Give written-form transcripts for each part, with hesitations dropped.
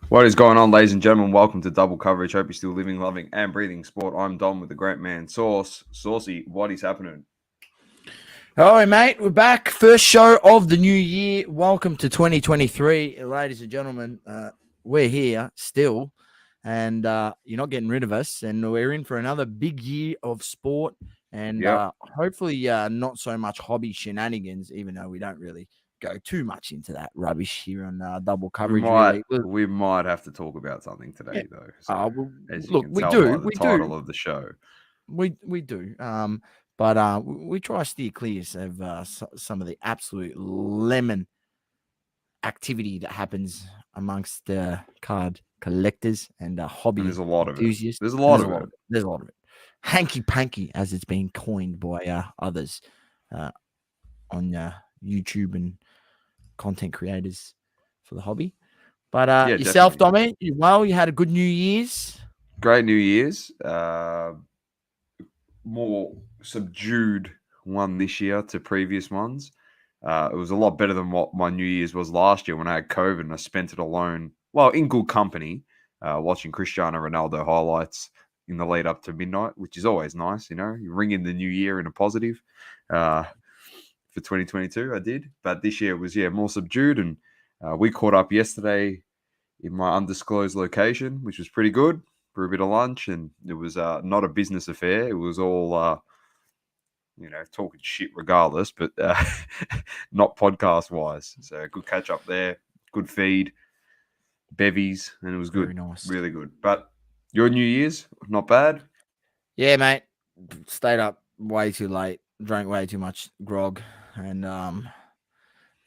What is going on, ladies and gentlemen? Welcome to Double Coverage. Hope you're still living, loving, and breathing sport. I'm Dom with the great man, Sauce. Saucy, what is happening? All right, mate. We're back. First show of the new year. Welcome to 2023. Ladies and gentlemen, we're here still, and you're not getting rid of us. And we're in for another big year of sport and Yep. hopefully not so much hobby shenanigans, even though we don't really go too much into that rubbish here on double We coverage, might really. Look, we might have to talk about something yeah. today, though. So, as you Look, can we tell by do. the We do. title of the show. We do. But we try to steer clear of some of the absolute lemon activity that happens amongst the card collectors and And there's hobby a lot of it. enthusiasts. There's a And lot of it. There's a lot of it. Hanky panky, as it's been coined by others uh, on YouTube and content creators for the hobby. But Yeah, yourself, definitely. Dommy, you had a good New Year's. Great New Year's. More subdued one this year to previous ones. It was a lot better than what my New Year's was last year when I had COVID and I spent it alone. Well, in good company, watching Cristiano Ronaldo highlights in the lead up to midnight, which is always nice. You ring in the new year in a positive. For 2022, I did, but this year was more subdued, and we caught up yesterday in my undisclosed location, which was pretty good for a bit of lunch, and it was not a business affair. It was all talking shit regardless, but not podcast wise. So good catch up there, good feed, bevies, and it was Very good, nice. really good. But your New Year's, not bad. Yeah, mate. Stayed up way too late, drank way too much grog, and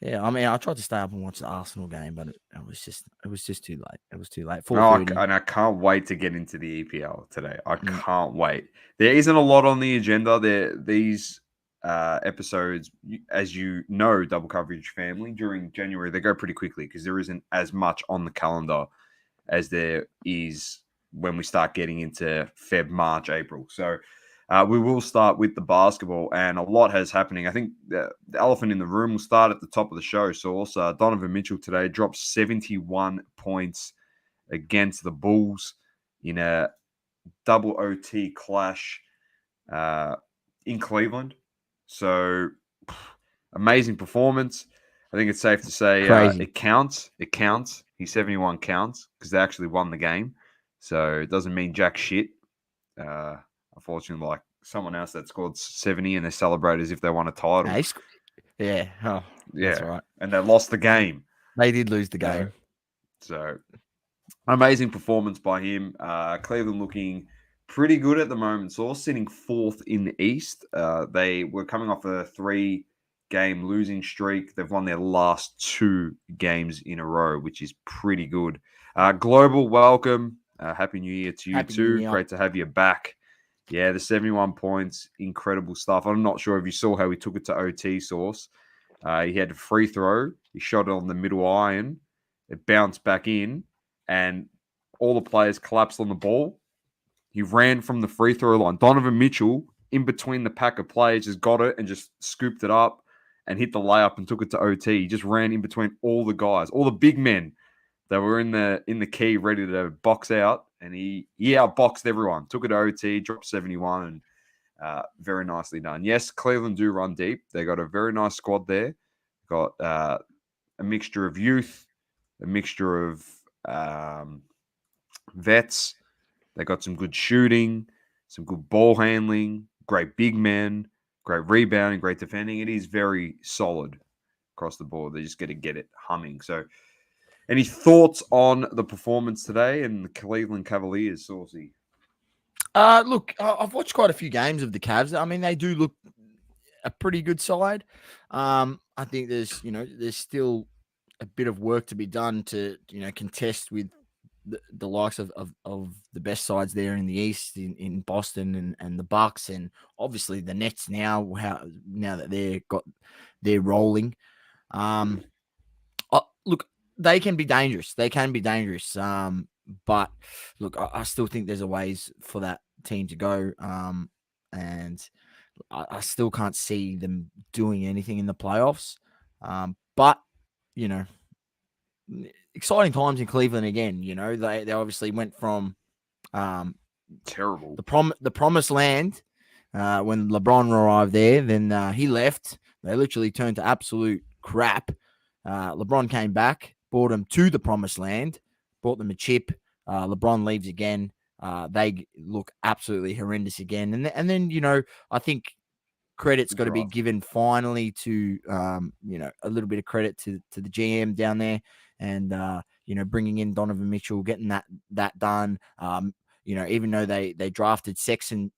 yeah, I mean, I tried to stay up and watch the Arsenal game, but it was just too late. It was too late. No, 4:30. and I can't wait to get into the EPL today. I Mm, can't wait. There isn't a lot on the agenda. These episodes, as you know, double coverage family during January, they go pretty quickly because there isn't as much on the calendar as there is when we start getting into Feb, March, April. So we will start with the basketball, and a lot has happening. I think the elephant in the room will start at the top of the show. So also Donovan Mitchell today dropped 71 points against the Bulls in a double OT clash uh, in Cleveland. So amazing performance. I think it's safe to say crazy. it counts. It counts. His 71 counts because they actually won the game. So it doesn't mean jack shit. Uh, Unfortunately, like someone else that scored 70 and they celebrate as if they won a title. Nah, yeah. Oh, that's Yeah. all right. And they lost the game. They did lose the So, game. so amazing performance by him. Cleveland looking pretty good at the moment. So, sitting fourth in the East. They were coming off a 3-game losing streak. They've won their last 2 games in a row, which is pretty good. Global, welcome. Happy New Year to you Happy New too. Year. Great to have you back. Yeah, the 71 points, incredible stuff. I'm not sure if you saw how he took it to OT, Source. He had a free throw. He shot it on the middle iron. It bounced back in, and all the players collapsed on the ball. He ran from the free throw line. Donovan Mitchell, in between the pack of players, just got it and just scooped it up and hit the layup and took it to OT. He just ran in between all the guys, all the big men that were in the key ready to box out, and he outboxed everyone. Took it to OT, dropped 71, and very nicely done. Yes, Cleveland do run deep. They got a very nice squad there. Got a mixture of youth, a mixture of vets. They got some good shooting, some good ball handling, great big men, great rebounding, great defending. It is very solid across the board. They just got to get it humming. So, any thoughts on the performance today and the Cleveland Cavaliers, Saucy? Look, I've watched quite a few games of the Cavs. I mean, they do look a pretty good side. I think there's still a bit of work to be done to contest with the likes of the best sides there in the East in Boston and the Bucks and obviously the Nets now that they're rolling. Look, they can be dangerous. They can be dangerous. But look, I still think there's a ways for that team to go. And I still can't see them doing anything in the playoffs. But you know, exciting times in Cleveland again. You know, they obviously went from Terrible. the promised land when LeBron arrived there. Then he left. They literally turned to absolute crap. LeBron came back, brought them to the promised land, brought them a chip. LeBron leaves again. They look absolutely horrendous again. And then, you know, I think credit's got to be given finally to, you know, a little bit of credit to the GM down there and, you know, bringing in Donovan Mitchell, getting that done. You know, even though they drafted Sexton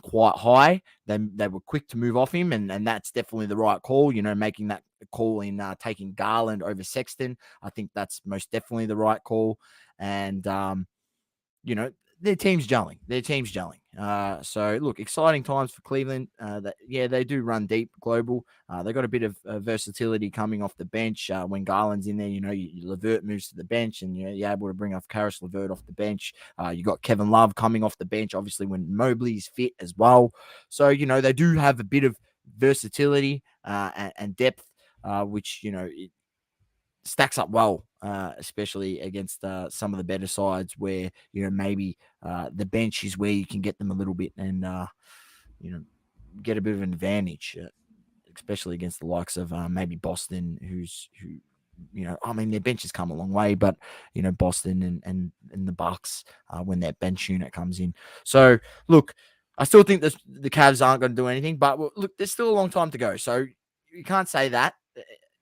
quite high, they were quick to move off him, and that's definitely the right call. You know, making that call in taking Garland over Sexton, I think that's most definitely the right call. And you know, their team's gelling. So look, exciting times for Cleveland. They do run deep global. They got a bit of versatility coming off the bench. When Garland's in there, you know, Levert moves to the bench, and you know, you're able to bring off Karis LeVert off the bench. You got Kevin Love coming off the bench, obviously when Mobley's fit as well. So you know, they do have a bit of versatility and depth, which you know it stacks up well, especially against some of the better sides where, you know, maybe the bench is where you can get them a little bit and, you know, get a bit of an advantage, especially against the likes of maybe Boston, who, you know, I mean, their bench has come a long way, but, you know, Boston and the Bucks when their bench unit comes in. So, look, I still think the Cavs aren't going to do anything, but look, there's still a long time to go. So you can't say that.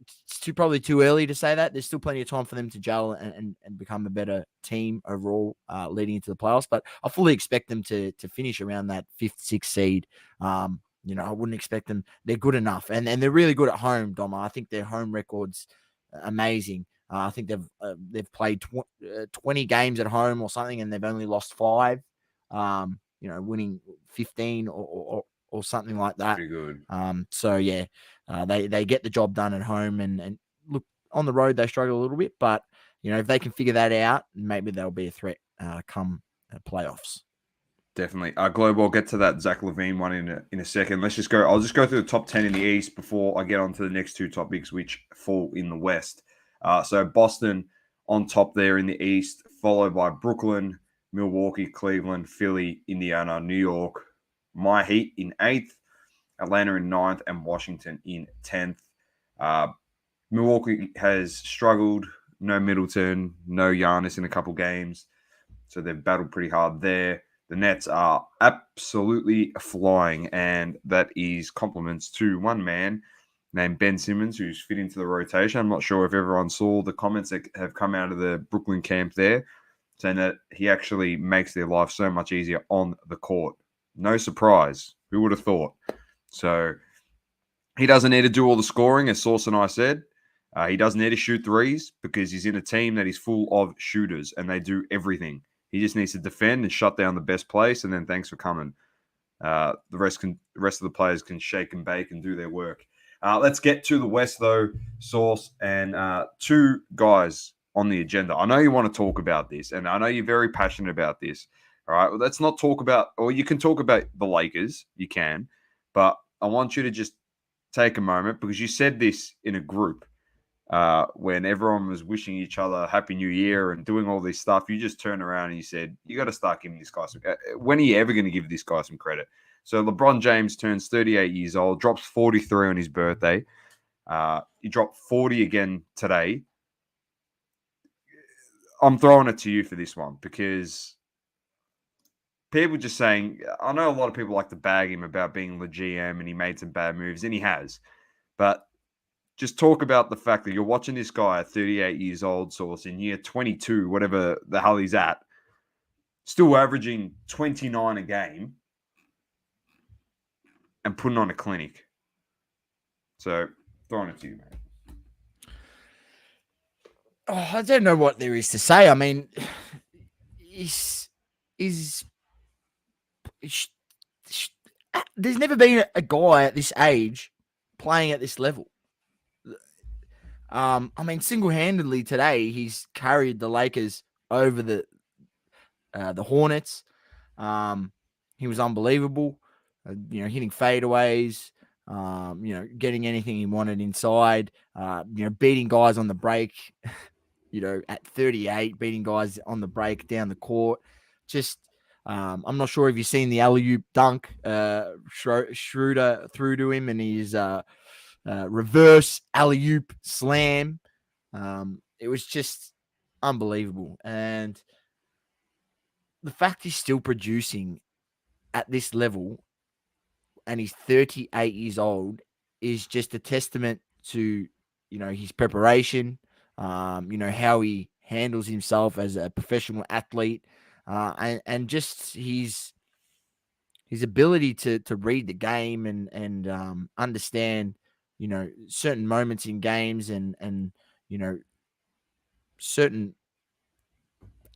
It's probably too early to say that. There's still plenty of time for them to gel and become a better team overall leading into the playoffs. But I fully expect them to finish around that 5th, 6th seed. You know, I wouldn't expect them. They're good enough, and they're really good at home, Doma. I think their home record's amazing. I think they've played 20 games at home or something, and they've only lost 5. You know, winning 15 or something like that. Pretty good. So yeah, they get the job done at home, and look, on the road they struggle a little bit, but you know, if they can figure that out, maybe they'll be a threat come playoffs. Definitely. Global, I'll get to that Zach LaVine one in a second. Let's just go. I'll just go through the top 10 in the East before I get on to the next two topics, which fall in the West. So Boston on top there in the East, followed by Brooklyn, Milwaukee, Cleveland, Philly, Indiana, New York, my Heat in 8th, Atlanta in 9th, and Washington in 10th. Milwaukee has struggled. No Middleton, no Giannis in a couple games. So they've battled pretty hard there. The Nets are absolutely flying, and that is compliments to one man named Ben Simmons, who's fit into the rotation. I'm not sure if everyone saw the comments that have come out of the Brooklyn camp there, saying that he actually makes their life so much easier on the court. No surprise. Who would have thought? So he doesn't need to do all the scoring, as Sauce and I said. He doesn't need to shoot threes because he's in a team that is full of shooters, and they do everything. He just needs to defend and shut down the best place, and then thanks for coming. The rest of the players can shake and bake and do their work. Let's get to the West, though, Sauce, and 2 guys on the agenda. I know you want to talk about this, and I know you're very passionate about this. All right, well, let's not talk about, or you can talk about the Lakers, you can, but I want you to just take a moment because you said this in a group. When everyone was wishing each other Happy New Year and doing all this stuff, you just turned around and you said, you got to start giving this guy some when are you ever going to give this guy some credit? So LeBron James turns 38 years old, drops 43 on his birthday. He dropped 40 again today. I'm throwing it to you for this one because people just saying, I know a lot of people like to bag him about being the GM and he made some bad moves, and he has. But just talk about the fact that you're watching this guy at 38 years old, Sauce, in year 22, whatever the hell he's at, still averaging 29 a game and putting on a clinic. So, throwing it to you, man. Oh, I don't know what there is to say. I mean, there's never been a guy at this age playing at this level. I mean, single-handedly today, he's carried the Lakers over the Hornets. He was unbelievable. You know, hitting fadeaways. You know, getting anything he wanted inside. You know, beating guys on the break. at 38, beating guys on the break down the court. Just, I'm not sure if you've seen the alley-oop dunk, Schroeder threw to him, and his reverse alley-oop slam. It was just unbelievable. And the fact he's still producing at this level and he's 38 years old is just a testament to, his preparation, how he handles himself as a professional athlete, and just his ability to read the game and understand, certain moments in games and certain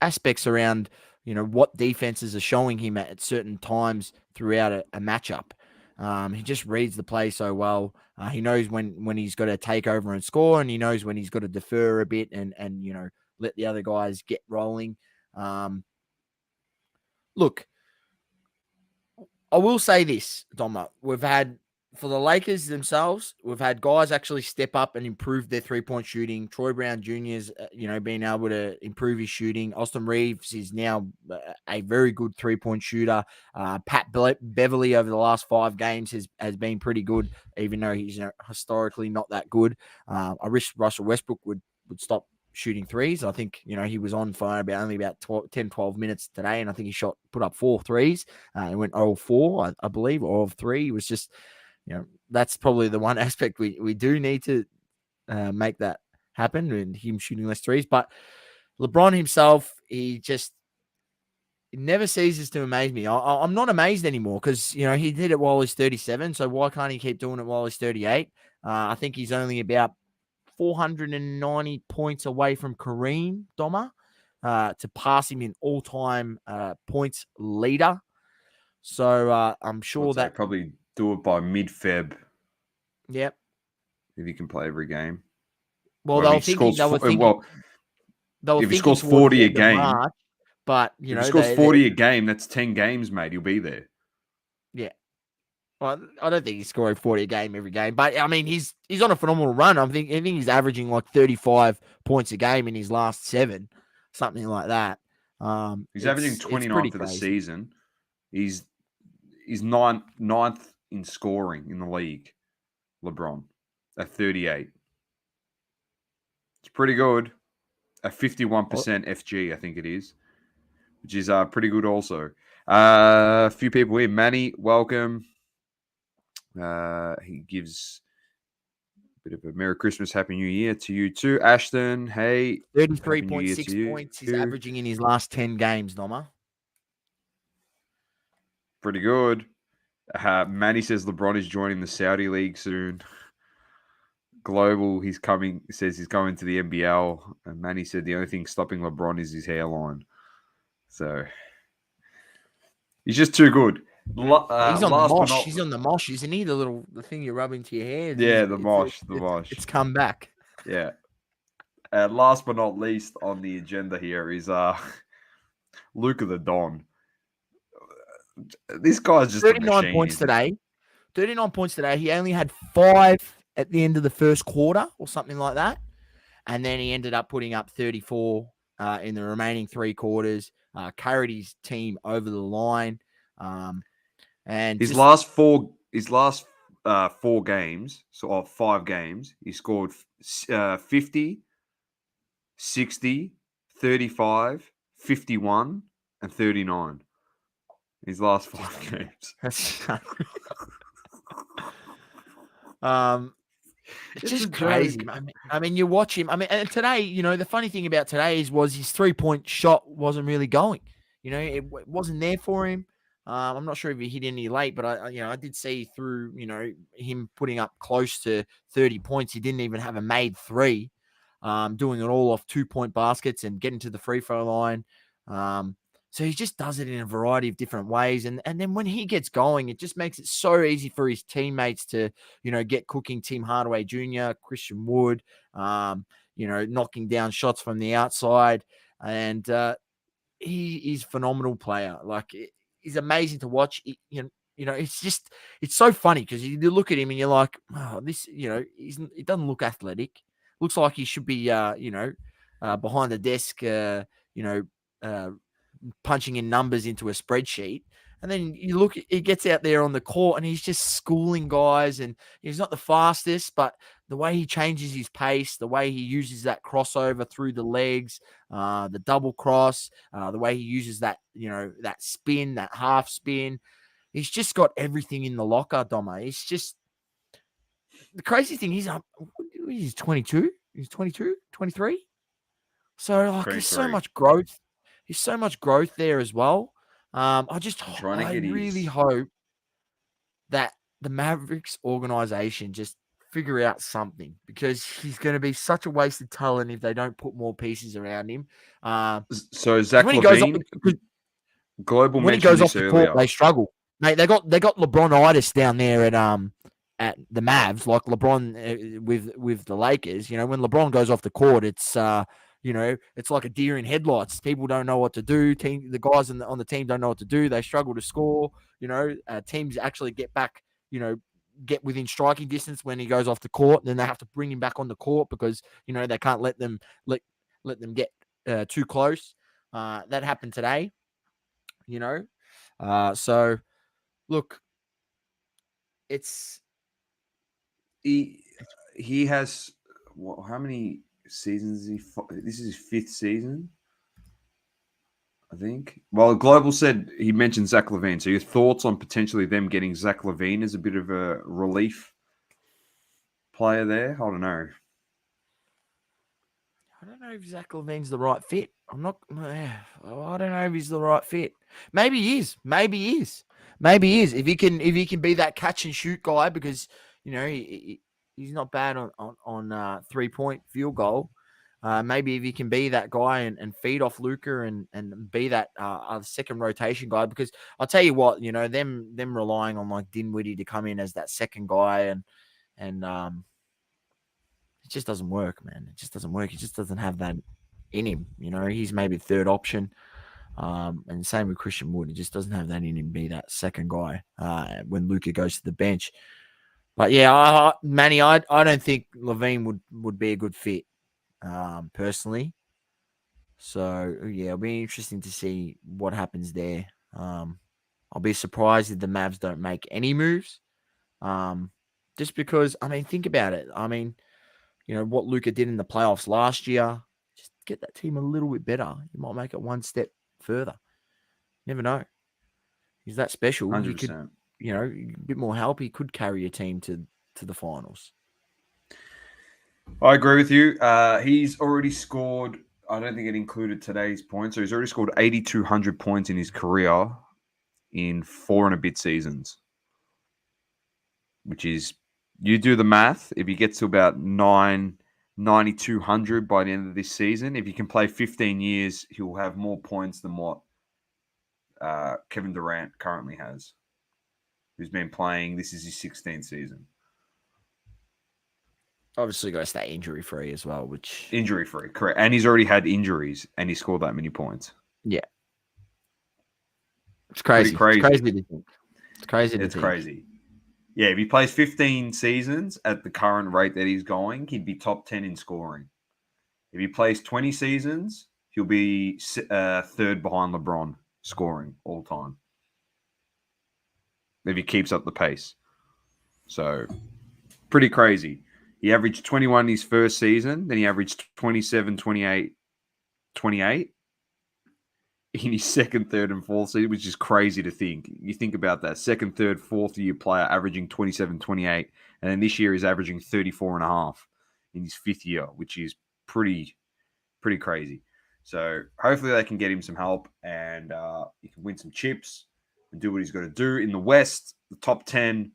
aspects around, what defenses are showing him at certain times throughout a matchup. He just reads the play so well. He knows when he's got to take over and score, and he knows when he's got to defer a bit and let the other guys get rolling. Look, I will say this, Doma. We've had, for the Lakers themselves, we've had guys actually step up and improve their three-point shooting. Troy Brown Jr.'s, being able to improve his shooting. Austin Reeves is now a very good three-point shooter. Pat Beverly over the last 5 games has been pretty good, even though he's historically not that good. I wish Russell Westbrook would stop shooting threes. I think, he was on for only about 10-12 minutes today, and I think he put up 4 threes. He went 0-4, I believe, or of 3. It was just, that's probably the one aspect we do need to make that happen, and him shooting less threes. But LeBron himself, he never ceases to amaze me. I'm not amazed anymore because, he did it while he's 37. So why can't he keep doing it while he's 38? I think he's only about 490 points away from Kareem Doma to pass him in all-time points leader. So I'm sure that probably do it by mid-Feb. Yep. If he can play every game. Well, if he scores 40 a game, March, but if he scores 40 a game, that's 10 games, mate. He'll be there. Yeah. Well, I don't think he's scoring 40 a game every game, but I mean, he's on a phenomenal run. I think he's averaging like 35 points a game in his last 7, something like that. He's averaging 29 for the season. He's ninth in scoring in the league. LeBron at 38. It's pretty good. A 51% FG, I think it is, which is pretty good also. A few people here. Manny, welcome. He gives a bit of a Merry Christmas, Happy New Year to you too. Ashton, hey. 33.6 points he's averaging in his last 10 games, Noma. Pretty good. Manny says LeBron is joining the Saudi League soon. Global, says he's going to the NBL. And Manny said the only thing stopping LeBron is his hairline. So he's just too good. He's on the mosh. He's on the mosh, isn't he? The thing you rub into your hair. Yeah, the mosh. It's come back. Yeah. Last but not least on the agenda here is Luka the Don. This guy's just 39 points today. 39 points today. He only had 5 at the end of the first quarter or something like that. And then he ended up putting up 34 in the remaining 3 quarters. Carried his team over the line. And his last 4 games, so 5 games, he scored 50, 60, 35, 51, and 39. His last 5 games. It's just crazy. I mean, you watch him. I mean, and today, the funny thing about today was his 3-point shot wasn't really going. It wasn't there for him. I'm not sure if he hit any late, but I did see through, him putting up close to 30 points. He didn't even have a made 3, doing it all off 2-point baskets and getting to the free throw line. So he just does it in a variety of different ways. And then when he gets going, it just makes it so easy for his teammates to, get cooking. Tim Hardaway Jr., Christian Wood, knocking down shots from the outside. And he's a phenomenal player. Like, he's amazing to watch. It's so funny because you look at him and you're like, oh, this, he doesn't look athletic. Looks like he should be, behind the desk, punching in numbers into a spreadsheet. And then you look, he gets out there on the court and he's just schooling guys. And he's not the fastest, but the way he changes his pace, the way he uses that crossover through the legs, the double cross, the way he uses that, that spin, that half spin. He's just got everything in the locker, Doma. It's just the crazy thing. He's 22. He's 22, 23. So like, there's so 23. much growth. There's so much growth there as well. I really hope that the Mavericks organization just figure out something, because he's going to be such a wasted talent if they don't put more pieces around him. So Zach LaVine, Global when he mentioned goes off this the earlier. court, they struggle. Mate, they got LeBronitis down there at the Mavs, like LeBron with the Lakers. When LeBron goes off the court, it's it's like a deer in headlights. People don't know what to do. The guys on the team don't know what to do. They struggle to score. Teams actually get back, get within striking distance when he goes off the court. And then they have to bring him back on the court because, they can't let them get too close. That happened today, So, look, he has how many seasons is he? This is his 5th season, I think. Well, Global said he mentioned Zach LaVine. So your thoughts on potentially them getting Zach LaVine as a bit of a relief player there? I don't know. I don't know if Zach LaVine's the right fit. I don't know if he's the right fit. Maybe he is. If he can be that catch and shoot guy, because he's not bad on 3-point field goal. Maybe if he can be that guy and feed off Luka and be that second rotation guy, because I'll tell you what, them relying on like Dinwiddie to come in as that second guy and it just doesn't work, man. It just doesn't work. He just doesn't have that in him. He's maybe third option. And same with Christian Wood. He just doesn't have that in him, be that second guy when Luka goes to the bench. But yeah, Manny, I don't think LaVine would be a good fit, personally. So yeah, it'll be interesting to see what happens there. I'll be surprised if the Mavs don't make any moves. Just because, think about it. What Luka did in the playoffs last year, just get that team a little bit better. You might make it one step further. Never know. He's that special. 100%. He could, a bit more help. He could carry a team to the finals. I agree with you. He's already scored, I don't think it included today's points, so he's already scored 8,200 points in his career in 4 and a bit seasons, which is, you do the math, if he gets to about 9,200 by the end of this season, if he can play 15 years, he'll have more points than what Kevin Durant currently has, who's been playing, this is his 16th season. Obviously got to stay injury-free as well, which... Injury-free, correct. And he's already had injuries, and he scored that many points. Yeah. It's crazy. It's crazy to think. It's crazy. Yeah, if he plays 15 seasons at the current rate that he's going, he'd be top 10 in scoring. If he plays 20 seasons, he'll be third behind LeBron scoring all time, if he keeps up the pace. So, pretty crazy. He averaged 21 his first season, then he averaged 27, 28, 28 in his second, third, and fourth season, which is crazy to think. You think about that. Second, third, fourth year player averaging 27, 28, and then this year he's averaging 34.5 in his 5th year, which is pretty crazy. So hopefully they can get him some help and he can win some chips and do what he's got to do. In the West, the top 10,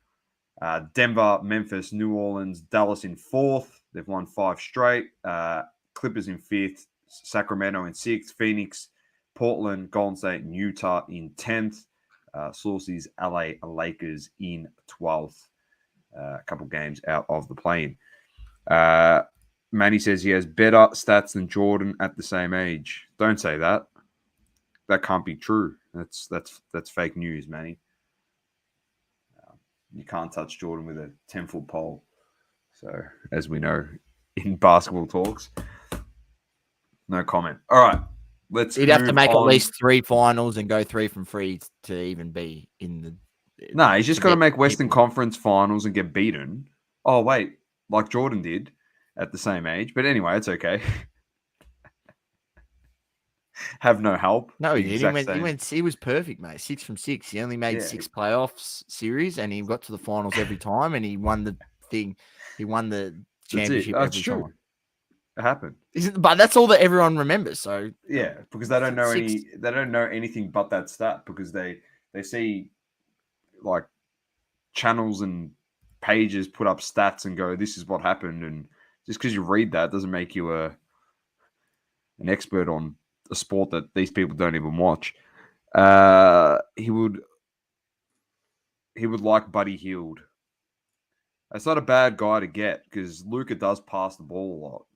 Denver, Memphis, New Orleans, Dallas in 4th. They've won 5 straight. Clippers in 5th, Sacramento in 6th, Phoenix, Portland, Golden State, and Utah in 10th. Sources, LA Lakers in 12th. A couple games out of the play-in. Manny says he has better stats than Jordan at the same age. Don't say that. That can't be true. That's fake news, Manny. You can't touch Jordan with a 10-foot pole. So, as we know in basketball talks. No comment. All right. Let's He'd have to move make at on. least 3 finals and go 3 from 3 to even be in the. No, he's just got to make Western people. Conference finals and get beaten. Oh, wait. Like Jordan did at the same age. But anyway, it's okay. Have no help. No, he The did. exact same. He was perfect, mate. 6 from 6. He only made Yeah. 6 playoffs series, and he got to the finals every time, and he won the thing. He won the That's it. championship That's every true. time. It happened. But that's all that everyone remembers. So Yeah, because they don't know six- they don't know anything but that stat because they see like channels and pages put up stats and go, this is what happened, and just because you read that doesn't make you an expert on a sport that these people don't even watch. He would like Buddy Hield. That's not a bad guy to get because Luka does pass the ball a lot.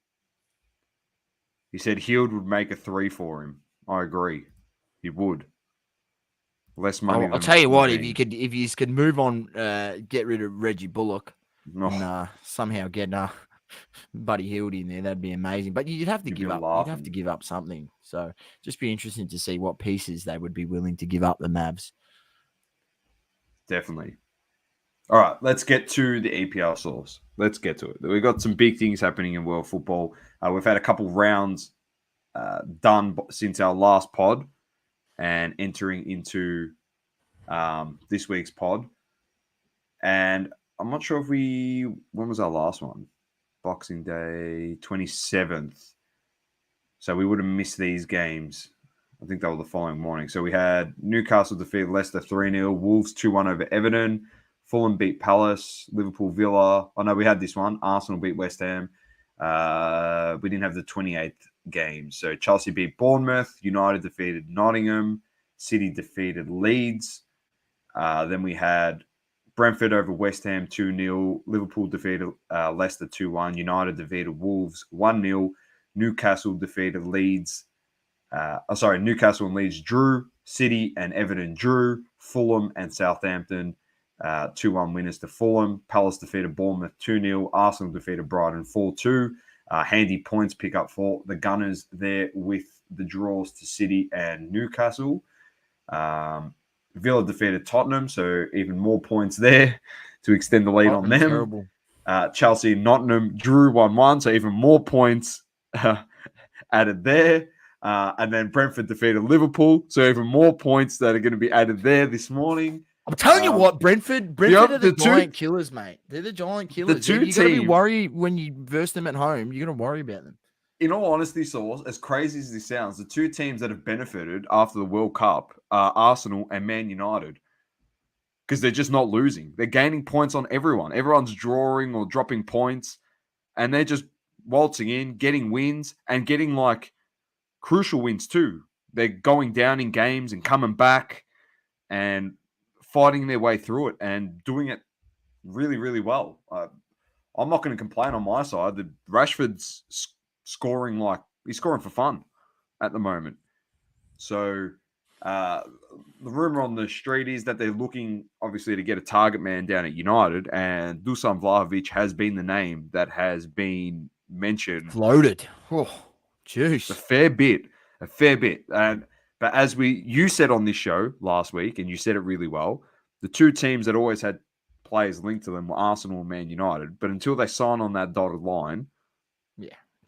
He said Hield would make a 3 for him. I agree. He would. Less money. I'll tell you what, Levine. if you could move on, get rid of Reggie Bullock Oh, and somehow get Buddy Hield in there, that'd be amazing. But you'd have to You'd give be up. laughing. You'd have to give up something. So just be interesting to see what pieces they would be willing to give up the Mavs. definitely. All right, let's get to the EPL source. Let's get to it. We've got some big things happening in world football. We've had a couple rounds done since our last pod and entering into this week's pod. And I'm not sure if when was our last one? Boxing Day, 27th. So we would have missed these games. I think they were the following morning. So we had Newcastle defeat Leicester 3-0, Wolves 2-1 over Everton, Fulham beat Palace, Liverpool Villa. Oh, no, we had this one. Arsenal beat West Ham. We didn't have the 28th game. So Chelsea beat Bournemouth, United defeated Nottingham, City defeated Leeds. Then we had Brentford over West Ham 2-0, Liverpool defeated Leicester 2-1, United defeated Wolves 1-0, Newcastle defeated Leeds. Newcastle and Leeds drew. City and Everton drew. Fulham and Southampton 2-1 winners to Fulham. Palace defeated Bournemouth 2-0. Arsenal defeated Brighton 4-2. Handy points pick up for the Gunners there with the draws to City and Newcastle. Villa defeated Tottenham, so even more points there to extend the lead on them. Terrible. Chelsea and Nottingham drew 1-1, so even more points added there. And then Brentford defeated Liverpool, so even more points that are going to be added there this morning. I'm telling you what, Brentford are the giant killers, mate. They're the giant killers. You got to be worried when you verse them at home. You're going to worry about them. In all honesty, Sauce, as crazy as this sounds, the two teams that have benefited after the World Cup are Arsenal and Man United. Because they're just not losing. They're gaining points on everyone. Everyone's drawing or dropping points. And they're just waltzing in, getting wins, and getting like crucial wins too. They're going down in games and coming back and fighting their way through it and doing it really, really well. I'm not going to complain on my side. The Rashford's scoring he's scoring for fun at the moment. So the rumor on the street is that they're looking obviously to get a target man down at United, and Dusan Vlahovic has been the name that has been mentioned. Floated. Oh, jeez. A fair bit. But as you said on this show last week, and you said it really well, the two teams that always had players linked to them were Arsenal and Man United. But until they sign on that dotted line,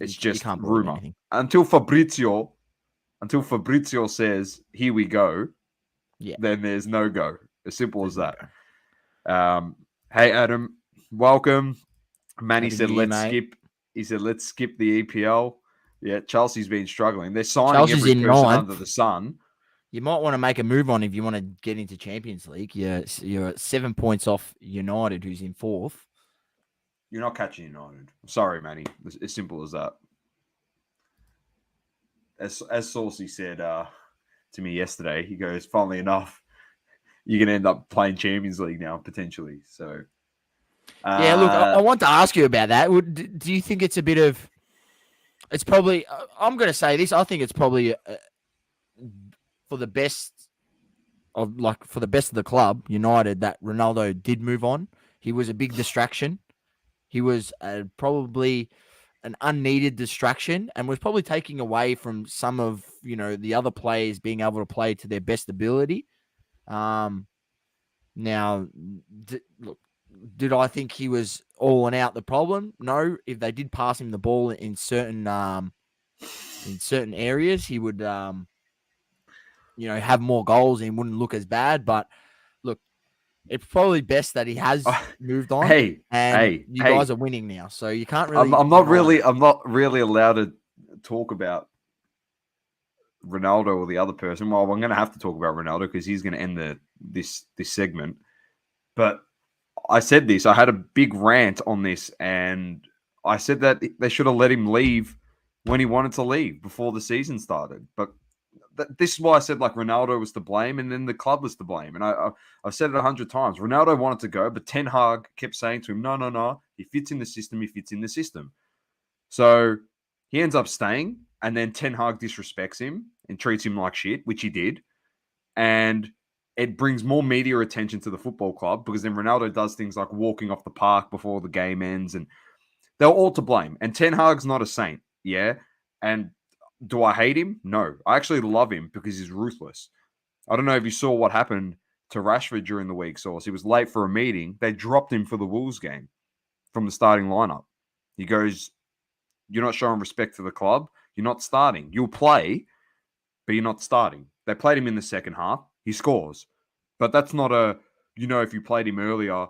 it's just rumor. Until Fabrizio says, here we go, then there's no go. As simple as that. Hey, Adam, welcome. Manny said, let's skip. He said, let's skip the EPL. Yeah, Chelsea's been struggling. They're signing every person under the sun. You might want to make a move on if you want to get into Champions League. You're 7 points off United, who's in 4th. You're not catching United. Sorry, Manny. As simple as that. As Saucy said to me yesterday, he goes, funnily enough, you're going to end up playing Champions League now, potentially. So, yeah, look, I want to ask you about that. Do you think it's a bit of... It's probably... I'm going to say this. I think it's probably for the best of the club, United, that Ronaldo did move on. He was a big distraction. He was probably an unneeded distraction and was probably taking away from some of the other players being able to play to their best ability. Now, look, did I think he was all and out the problem? No. If they did pass him the ball in certain areas, he would have more goals and wouldn't look as bad. But look, it's probably best that he has moved on. Hey, and you guys are winning now, so you can't really. I'm not really allowed to talk about Ronaldo or the other person. Well, I'm going to have to talk about Ronaldo because he's going to end this segment. But I said this. I had a big rant on this, and I said that they should have let him leave when he wanted to leave before the season started. But this is why I said Ronaldo was to blame, and then the club was to blame. And I've said it 100 times. Ronaldo wanted to go, but Ten Hag kept saying to him, "No. He fits in the system. He fits in the system." So he ends up staying, and then Ten Hag disrespects him and treats him like shit, which he did. And it brings more media attention to the football club because then Ronaldo does things like walking off the park before the game ends, and they're all to blame. And Ten Hag's not a saint, yeah? And do I hate him? No. I actually love him because he's ruthless. I don't know if you saw what happened to Rashford during the week, Sauce. He was late for a meeting. They dropped him for the Wolves game from the starting lineup. He goes, "You're not showing respect to the club. You're not starting. You'll play, but you're not starting." They played him in the second half. He scores. But that's not if you played him earlier,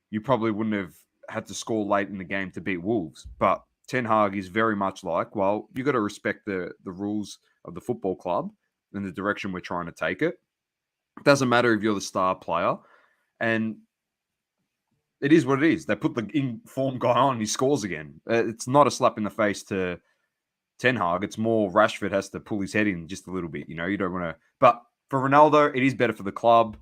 you probably wouldn't have had to score late in the game to beat Wolves. But Ten Hag is very much like, well, you got to respect the rules of the football club and the direction we're trying to take it. It doesn't matter if you're the star player. And it is what it is. They put the in-form guy on, he scores again. It's not a slap in the face to Ten Hag. It's more Rashford has to pull his head in just a little bit. You don't want to. But for Ronaldo, it is better for the club.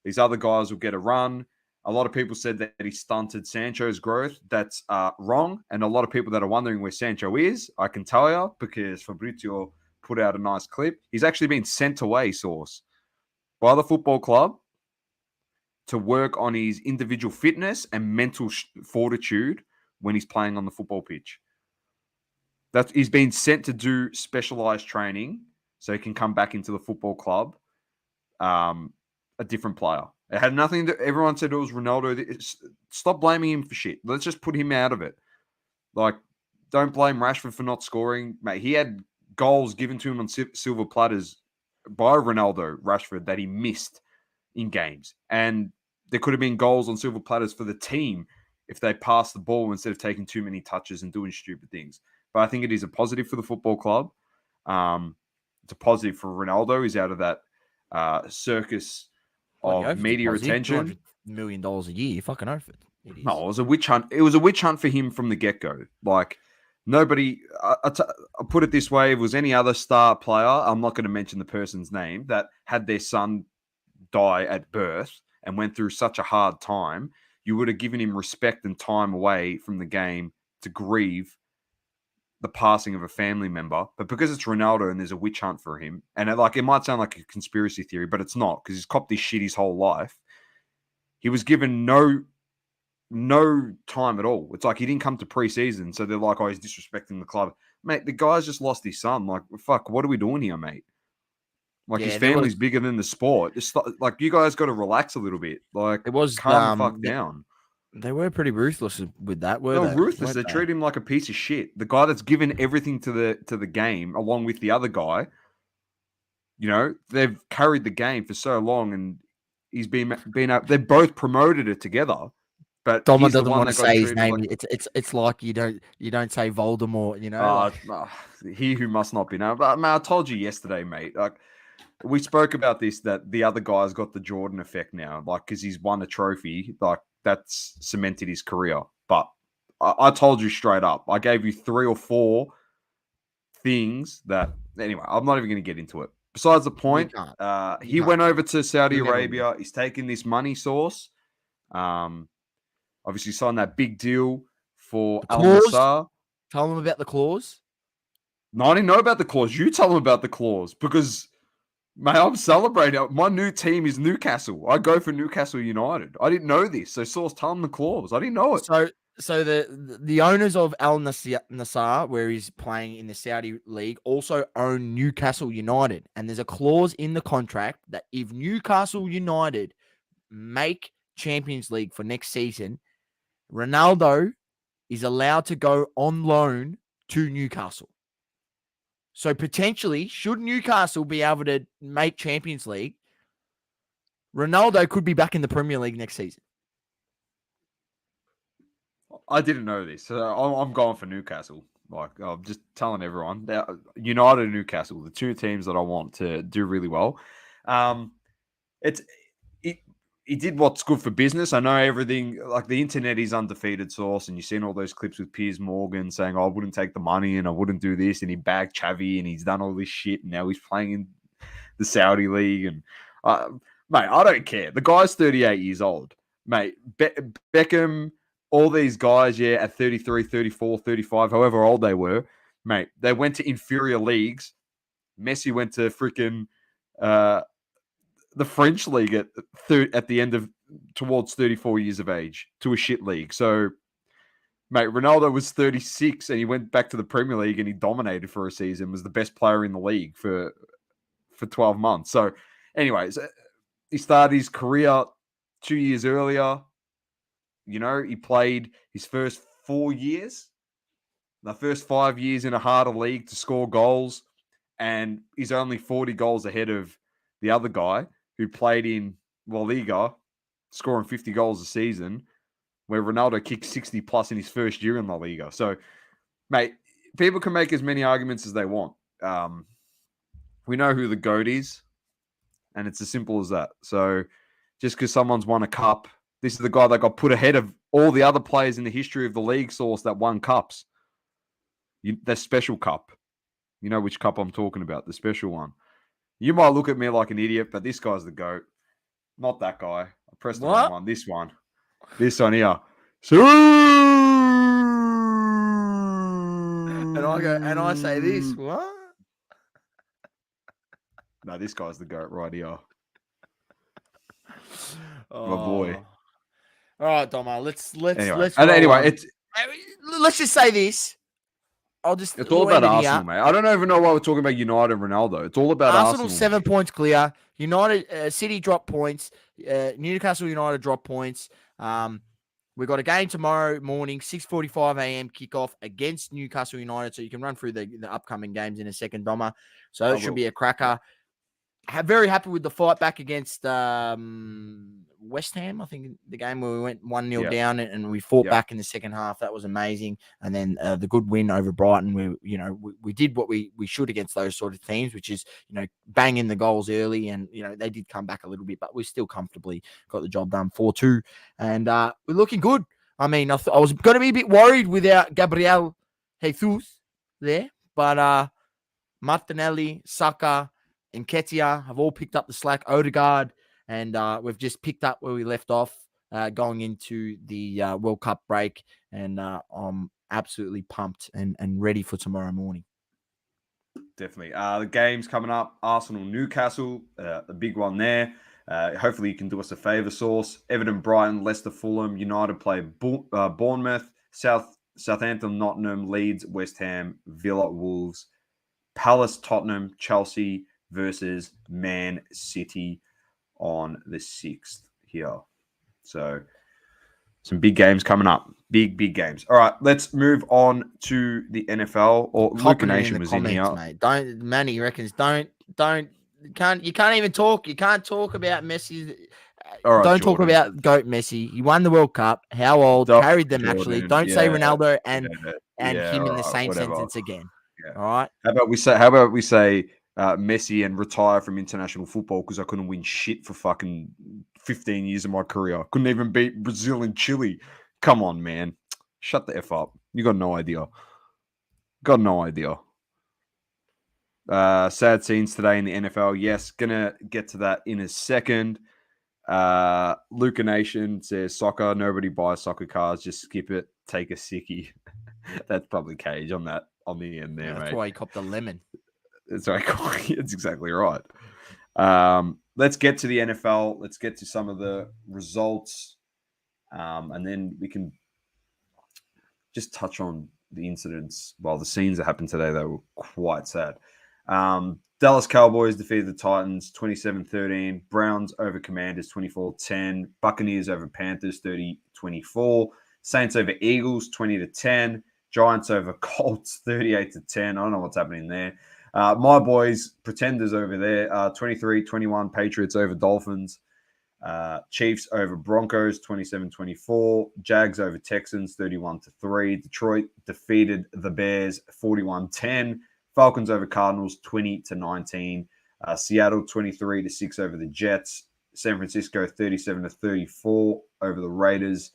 These other guys will get a run. A lot of people said that he stunted Sancho's growth. That's wrong. And a lot of people that are wondering where Sancho is, I can tell you because Fabrizio put out a nice clip. He's actually been sent away, Source, by the football club to work on his individual fitness and mental fortitude when he's playing on the football pitch. He's been sent to do specialized training so he can come back into the football club a different player. It had nothing to... Everyone said it was Ronaldo. Stop blaming him for shit. Let's just put him out of it. Don't blame Rashford for not scoring. Mate, he had goals given to him on silver platters by Ronaldo, Rashford, that he missed in games. And there could have been goals on silver platters for the team if they passed the ball instead of taking too many touches and doing stupid things. But I think it is a positive for the football club. It's a positive for Ronaldo. He's out of that circus of media attention. $200 million a year, fucking oath it. No, it was a witch hunt. It was a witch hunt for him from the get-go. Nobody, I'll put it this way, if it was any other star player, I'm not going to mention the person's name, that had their son die at birth and went through such a hard time, you would have given him respect and time away from the game to grieve the passing of a family member. But because it's Ronaldo and there's a witch hunt for him, and it might sound like a conspiracy theory, but it's not, because he's copped this shit his whole life. He was given no time at all. It's like he didn't come to preseason, so they're like, oh, he's disrespecting the club. Mate, the guy's just lost his son. Fuck, what are we doing here, mate? His family's bigger than the sport. Just you guys got to relax a little bit. Calm the fuck down. They were pretty ruthless with that, they? Ruthless. They treat him like a piece of shit. The guy that's given everything to the game, along with the other guy, they've carried the game for so long, and he's been up. They both promoted it together. But Doma doesn't want to say his name. It's like you don't say Voldemort. He who must not be known. But I told you yesterday, mate. We spoke about this, that the other guy's got the Jordan effect now, because he's won a trophy. That's cemented his career. But I told you straight up. I gave you 3 or 4 things that. Anyway, I'm not even going to get into it. Besides the point, he went over to Saudi Arabia. He's taking this money source. Obviously signed that big deal for Al Nassr. Tell them about the clause. No, I didn't know about the clause. You tell them about the clause because, mate, I'm celebrating. My new team is Newcastle. I go for Newcastle United. I didn't know this. So, Source, tell them the clause. I didn't know it. So, So the owners of Al Nassr, where he's playing in the Saudi league, also own Newcastle United, and there's a clause in the contract that if Newcastle United make Champions League for next season, Ronaldo is allowed to go on loan to Newcastle. So potentially, should Newcastle be able to make Champions League, Ronaldo could be back in the Premier League next season. I didn't know this. So I'm going for Newcastle. Like, I'm just telling everyone. United and Newcastle, the two teams that I want to do really well. He did what's good for business. I know everything, like the internet is undefeated source, and you've seen all those clips with Piers Morgan saying, I wouldn't take the money and I wouldn't do this, and he bagged Xavi and he's done all this shit, and now he's playing in the Saudi league. And mate, I don't care. The guy's 38 years old. Mate, Beckham, all these guys, at 33, 34, 35, however old they were, mate, they went to inferior leagues. Messi went to freaking the French league at the end of towards 34 years of age to a shit league. So, mate, Ronaldo was 36 and he went back to the Premier League and he dominated for a season, was the best player in the league for 12 months. So, anyways, he started his career 2 years earlier. You know, he played his first 4 years, the first 5 years in a harder league to score goals, and he's only 40 goals ahead of the other guy who played in La Liga, scoring 50 goals a season, where Ronaldo kicked 60 plus in his first year in La Liga. So, mate, people can make as many arguments as they want. We know who the GOAT is, and it's as simple as that. So, just because someone's won a cup, this is the guy that got put ahead of all the other players in the history of the league source that won cups. The special cup. You know which cup I'm talking about, the special one. You might look at me like an idiot, but this guy's the GOAT. Not that guy. I pressed the wrong one. This one. This one here. And I say this. What? No, this guy's the GOAT right here. Oh. My boy. All right, Domo. Let's anyway, let's just say this. It's all about Arsenal, mate. I don't even know why we're talking about United and Ronaldo. It's all about Arsenal. 7 points clear. United City drop points. Newcastle United drop points. We've got a game tomorrow morning, 6:45 a.m. kickoff against Newcastle United. So you can run through the upcoming games in a second, Doma. So it should be a cracker. Very happy with the fight back against West Ham. I think the game where we went 1-0 down and we fought back in the second half. That was amazing. And then the good win over Brighton. We did what we should against those sort of teams, which is, bang in the goals early. And, they did come back a little bit, but we still comfortably got the job done 4-2. And we're looking good. I mean, I was going to be a bit worried without Gabriel Jesus there, but Martinelli, Saka, and Ketia have all picked up the slack. Odegaard, and we've just picked up where we left off going into the World Cup break. And I'm absolutely pumped and ready for tomorrow morning. Definitely. The game's coming up. Arsenal, Newcastle, the big one there. Hopefully you can do us a favour, Source. Everton, Brighton, Leicester, Fulham, United play Bournemouth, Southampton, Nottingham, Leeds, West Ham, Villa, Wolves, Palace, Tottenham, Chelsea versus Man City on the 6th here. So some big games coming up. Big games. All right, let's move on to the NFL. Or Luca Nation was in here. Mate. Manny reckons you can't even talk. You can't talk about Messi. All right, don't talk about GOAT Messi. He won the World Cup. How old? Carried them Jordan. Actually. Don't say Ronaldo and him in the same sentence again. Yeah. All right. How about we say Messi and retire from international football because I couldn't win shit for fucking 15 years of my career. Couldn't even beat Brazil and Chile. Come on, man. Shut the F up. You got no idea. Sad scenes today in the NFL. Yes, gonna get to that in a second. Luca Nation says soccer. Nobody buys soccer cars. Just skip it. Take a sickie. That's probably Cage on the end there, mate. That's why he copped a lemon. That's exactly right. Let's get to the NFL. Let's get to some of the results. And then we can just touch on the incidents. Well, the scenes that happened today, they were quite sad. Dallas Cowboys defeated the Titans 27-13. Browns over Commanders 24-10. Buccaneers over Panthers 30-24. Saints over Eagles 20-10. Giants over Colts 38-10. I don't know what's happening there. My boys, Pretenders over there, 23-21. Patriots over Dolphins. Chiefs over Broncos 27-24. Jags over Texans 31-3. Detroit defeated the Bears 41-10. Falcons over Cardinals 20-19. Seattle 23-6 over the Jets. San Francisco 37-34 over the Raiders.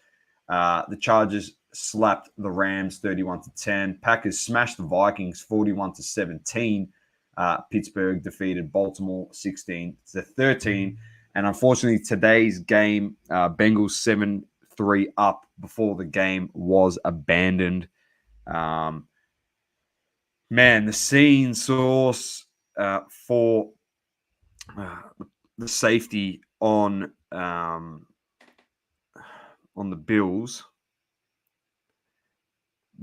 The Chargers slapped the Rams 31-10. Packers smashed the Vikings 41-17. Pittsburgh defeated Baltimore 16-13. And unfortunately, today's game, Bengals 7-3 up before the game was abandoned. Man, the scene source for the safety on the Bills,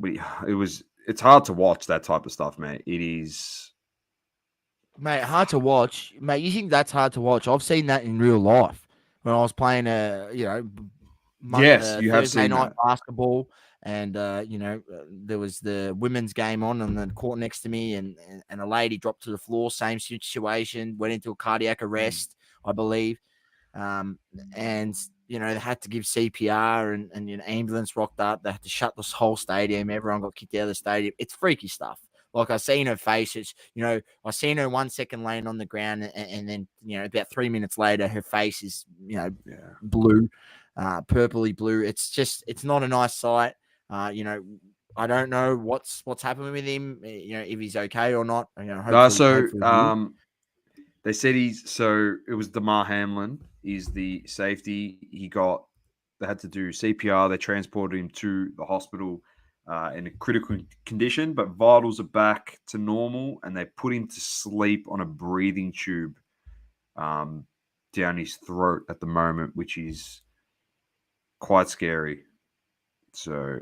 it's hard to watch that type of stuff, man. It is, mate, hard to watch. Mate, you think that's hard to watch? I've seen that in real life when I was playing yes, you have Thursday seen night that. basketball, and there was the women's game on the court next to me, and a lady dropped to the floor. Same situation, went into a cardiac arrest, I believe, and they had to give CPR, and ambulance rocked up. They had to shut this whole stadium. Everyone got kicked out of the stadium. It's freaky stuff. Like, I seen her face. It's, I seen her 1 second laying on the ground, and then about 3 minutes later, her face is blue. Purpley blue. It's not a nice sight. I don't know what's happening with him. If he's okay or not. Hopefully they said it was Damar Hamlin. He's the safety. They had to do CPR. They transported him to the hospital in a critical condition, but vitals are back to normal, and they put him to sleep on a breathing tube down his throat at the moment, which is quite scary. So,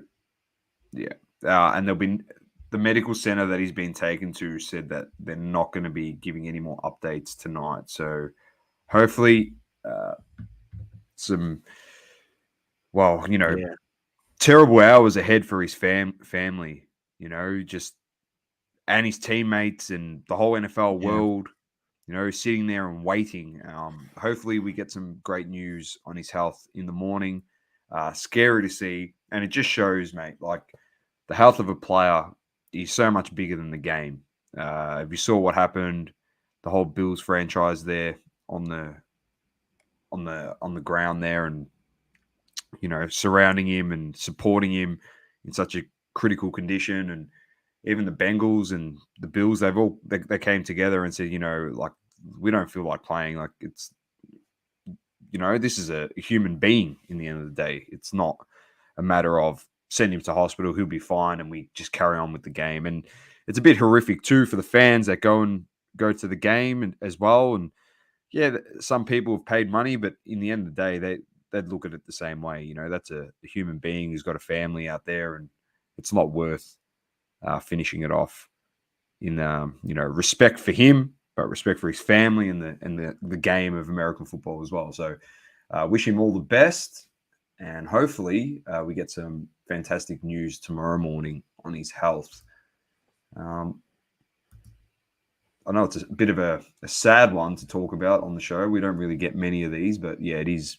yeah. And the medical center that he's been taken to said that they're not going to be giving any more updates tonight. So, hopefully, terrible hours ahead for his family, and his teammates and the whole NFL world, sitting there and waiting. Hopefully we get some great news on his health in the morning. Scary to see. And it just shows, mate, like the health of a player is so much bigger than the game. If you saw what happened, the whole Bills franchise there on the ground there, and surrounding him and supporting him in such a critical condition, and even the Bengals and the Bills, they came together and said, like, we don't feel like playing. Like, it's, this is a human being in the end of the day. It's not a matter of send him to hospital, he'll be fine, and we just carry on with the game. And it's a bit horrific too for the fans that go to the game as well. And yeah, some people have paid money, but in the end of the day, they'd look at it the same way. That's a human being who's got a family out there, and it's not worth finishing it off in respect for him, but respect for his family and the game of American football as well. So wish him all the best, and hopefully we get some fantastic news tomorrow morning on his health. I know it's a bit of a sad one to talk about on the show. We don't really get many of these, but yeah, it is,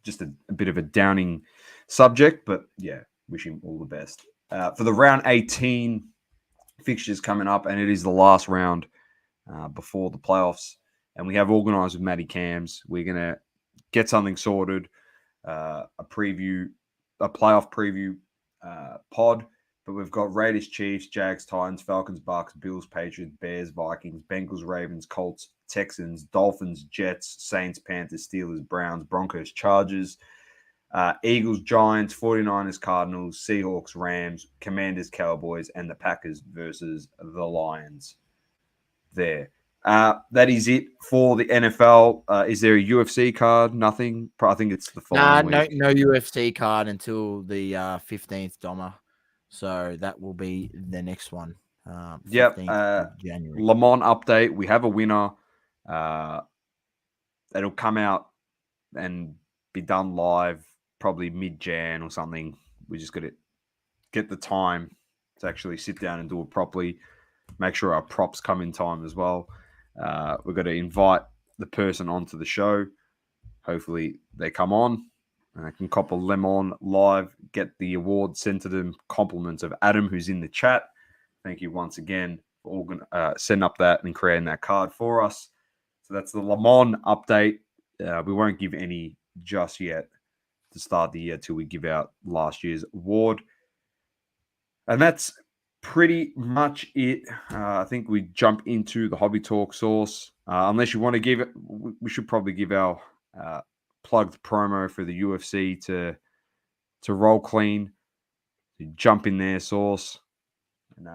just a bit of a downing subject, but yeah, wish him all the best. For the round 18 fixtures coming up, and it is the last round before the playoffs, and we have organised with Matty Cams. We're going to get something sorted, a playoff preview pod, but we've got Raiders, Chiefs, Jags, Titans, Falcons, Bucks, Bills, Patriots, Bears, Vikings, Bengals, Ravens, Colts, Texans, Dolphins, Jets, Saints, Panthers, Steelers, Browns, Broncos, Chargers, Eagles, Giants, 49ers, Cardinals, Seahawks, Rams, Commanders, Cowboys, and the Packers versus the Lions there. That is it for the NFL. Is there a UFC card? Nothing. I think it's the Nah, following week. no UFC card until the 15th Doma. So that will be the next one. 15th of January. Le Mans update. We have a winner. It'll come out and be done live probably mid-Jan or something. We just got to get the time to actually sit down and do it properly. Make sure our props come in time as well. We've got to invite the person onto the show. Hopefully they come on and I can cop a lemon live, get the award sent to them. Compliments of Adam, who's in the chat. Thank you once again for setting up that and creating that card for us. So that's the Le Mans update. We won't give any just yet to start the year till we give out last year's award. And that's pretty much it. I think we jump into the hobby talk source. Unless you want to give it, we should probably give our plugged promo for the UFC to roll clean. To jump in there, source, and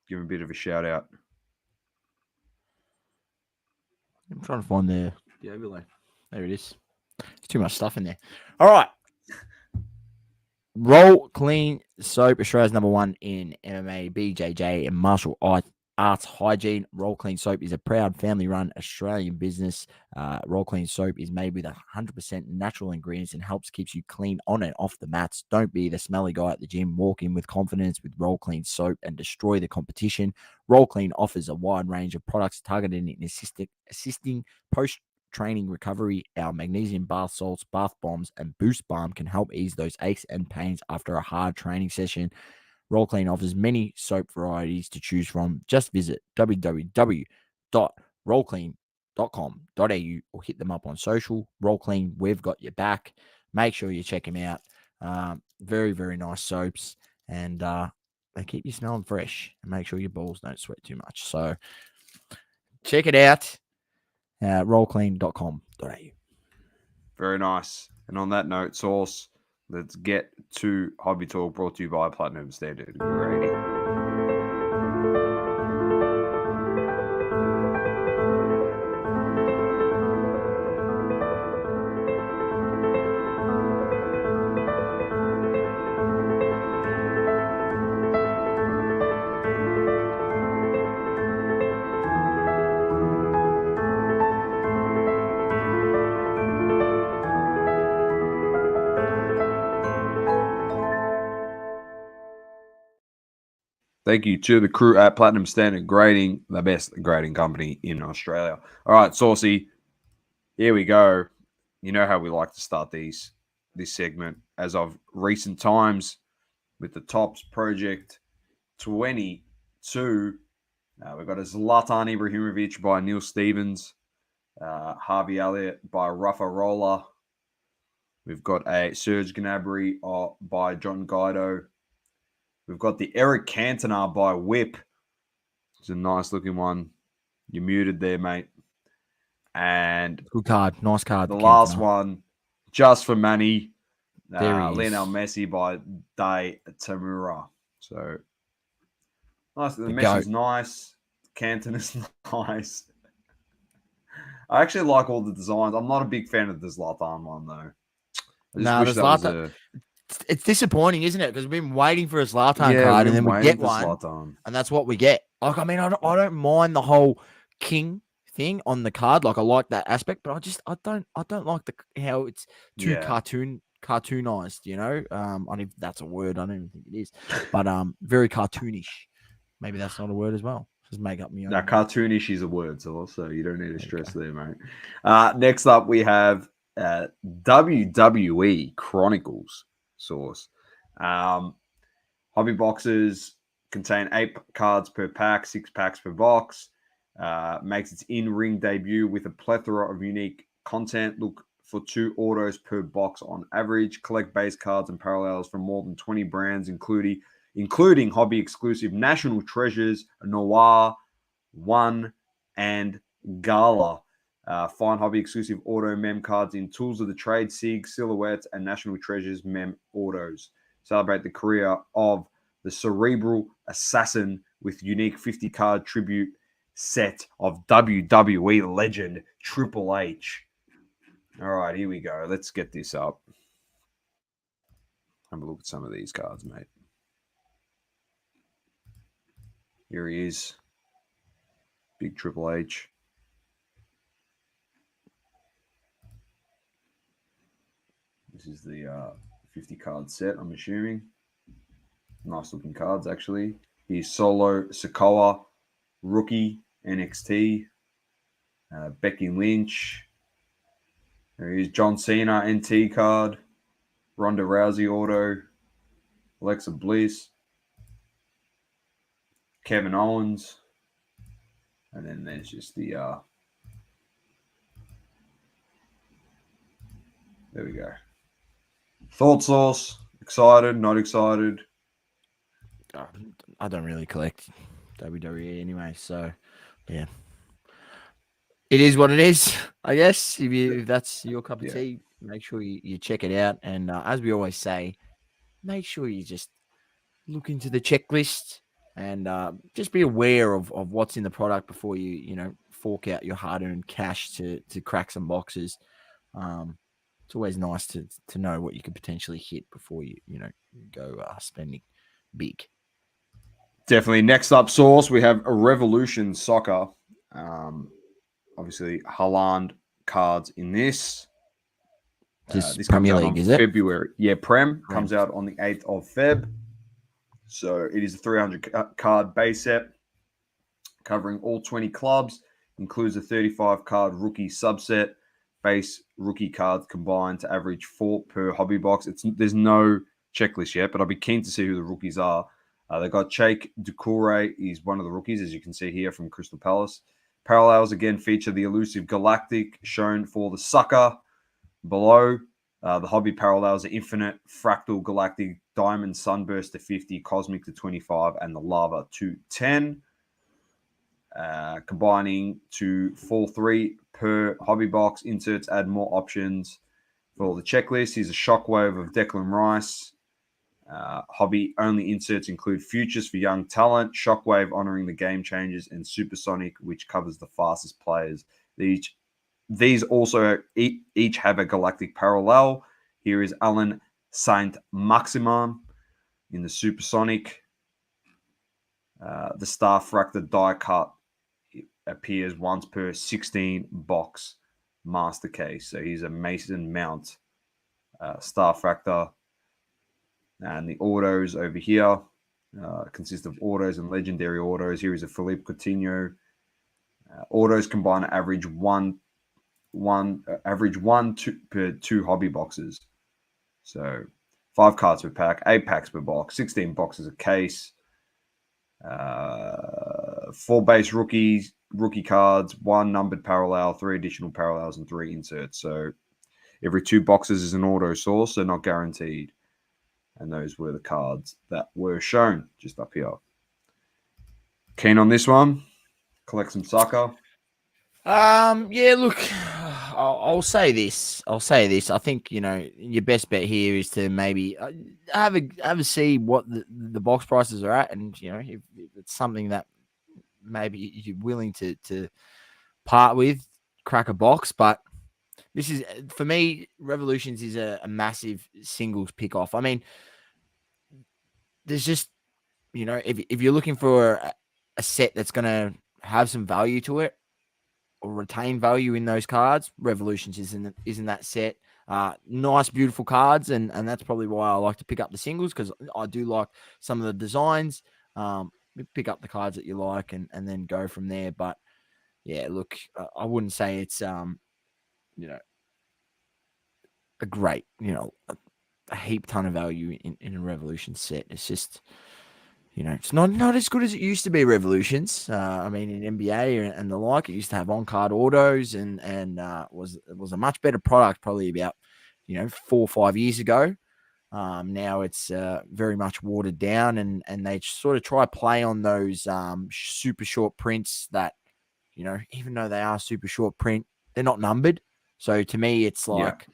give him a bit of a shout out. I'm trying to find the overlay. There it is. There's too much stuff in there. All right. Roll Clean Soap, Australia's #1 in MMA, BJJ, and martial arts hygiene. Roll Clean Soap is a proud family-run Australian business. Roll Clean Soap is made with 100% natural ingredients and keeps you clean on and off the mats. Don't be the smelly guy at the gym. Walk in with confidence with Roll Clean Soap and destroy the competition. Roll Clean offers a wide range of products targeted in assisting post-training recovery. Our magnesium bath salts, bath bombs, and boost balm can help ease those aches and pains after a hard training session. Roll Clean offers many soap varieties to choose from. Just visit www.rollclean.com.au or hit them up on social. Roll Clean, we've got your back. Make sure you check them out. Very, very nice soaps, and they keep you smelling fresh and make sure your balls don't sweat too much. So check it out. Rollclean.com.au. Very nice. And on that note, source, let's get to Hobby Talk, brought to you by Platinum Standard Grading. Thank you to the crew at Platinum Standard Grading, the best grading company in Australia. All right, Saucy, here we go. You know how we like to start this segment as of recent times with the Tops Project 22. We've got a Zlatan Ibrahimovic by Neil Stevens, Harvey Elliott by Rafa Roller. We've got a Serge Gnabry by John Guido. We've got the Eric Cantona by Whip. It's a nice looking one. You're muted there, mate. And good card. Nice card. The last one, just for money. Lionel Messi by Day Tamura. So nice. The Messi's nice. Cantona's nice. I actually like all the designs. I'm not a big fan of the Zlatan one, though. I just wish that was it's disappointing, isn't it? Because we've been waiting for a Zlatan card, and then we get one, and that's what we get. Like, I mean, I don't mind the whole king thing on the card. Like, I like that aspect, but I don't like how it's too cartoonized. You know, I don't know if that's a word. I don't even think it is, but very cartoonish. Maybe that's not a word as well. Just make up my own. Now, cartoonish is a word, so you don't need to stress there, mate. Next up, we have WWE Chronicles source. Hobby boxes contain 8 cards per pack, 6 packs per box. Makes its in-ring debut with a plethora of unique content. Look for 2 autos per box on average. Collect base cards and parallels from more than 20 brands, including hobby exclusive National Treasures, Noir, One, and Gala. Find hobby exclusive auto mem cards in Tools of the Trade, SIG, Silhouettes, and National Treasures mem autos. Celebrate the career of the cerebral assassin with unique 50 card tribute set of WWE legend Triple H. All right, here we go. Let's get this up. Have a look at some of these cards, mate. Here he is. Big Triple H. This is the 50 card set, I'm assuming. Nice looking cards, actually. Here's Solo Sikoa, rookie, NXT. Becky Lynch. There is John Cena, NT card. Ronda Rousey auto. Alexa Bliss. Kevin Owens. And then there's just the... there we go. Thought Sauce. Excited, not excited. I don't really collect WWE anyway, so yeah. It is what it is, I guess. If that's your cup of tea, make sure you check it out. And as we always say, make sure you just look into the checklist and just be aware of what's in the product before you fork out your hard-earned cash to crack some boxes. It's always nice to know what you could potentially hit before you go spending big. Definitely. Next up, Source, we have a Revolution Soccer. Obviously, Haaland cards in this. This comes Premier out League, on is it? February. Yeah, Prem comes out on the 8th of Feb. So it is a 300 card base set covering all 20 clubs. Includes a 35 card rookie subset. Base rookie cards combined to average 4 per hobby box. There's no checklist yet, but I'll be keen to see who the rookies are. They've got Cheikh Doucouré. He's one of the rookies, as you can see here from Crystal Palace. Parallels again feature the elusive Galactic shown for the sucker. Below, the hobby parallels are Infinite, Fractal, Galactic, Diamond, Sunburst to 50, Cosmic to 25, and the Lava to 10. Combining to 4-3 per hobby box. Inserts add more options for the checklist. Here's a Shockwave of Declan Rice. Hobby only inserts include Futures for young talent, Shockwave honoring the game changers, and Supersonic, which covers the fastest players. These also each have a galactic parallel. Here is Alan Saint Maximin in the Supersonic. The Star Fractor die cut appears once per 16 box master case. So he's a Mason Mount Star Fractor. And the autos over here consist of autos and legendary autos. Here is a Philippe Coutinho. Autos combine average one per 2 hobby boxes. So 5 cards per pack, 8 packs per box, 16 boxes a case. 4 base rookie cards, 1 numbered parallel, 3 additional parallels, and 3 inserts. So every 2 boxes is an auto source, so not guaranteed. And those were the cards that were shown just up here. Keen on this one? Collect some sucker. Yeah, look, I'll say this. I think, your best bet here is to maybe have a see what the box prices are at. And, if it's something that maybe you're willing to part with, crack a box. But this is, for me, Revolutions is a massive singles pick off. I mean, there's just, if you're looking for a set that's going to have some value to it or retain value in those cards, Revolutions isn't that set. Nice, beautiful cards, and that's probably why I like to pick up the singles, because I do like some of the designs. Pick up the cards that you like and then go from there. But yeah, look, I wouldn't say it's a great, a heap ton of value in a Revolution set. It's just, it's not as good as it used to be, Revolutions. I mean, in NBA and the like, it used to have on-card autos and was a much better product probably about, 4 or 5 years ago. Now it's very much watered down, and they sort of try play on those super short prints that, even though they are super short print, they're not numbered. So to me, it's like,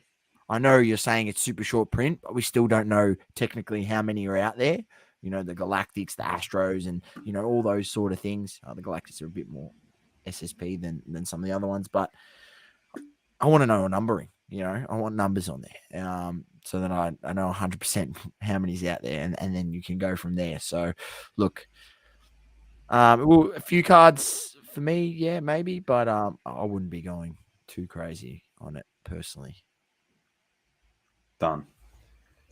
I know you're saying it's super short print, but we still don't know technically how many are out there. The Galactics, the Astros, and, all those sort of things. The Galactics are a bit more SSP than some of the other ones, but I want to know a numbering. I want numbers on there, so that I know 100% how many's out there, and then you can go from there. So, look, well, a few cards for me, yeah, maybe, but I wouldn't be going too crazy on it personally. Done.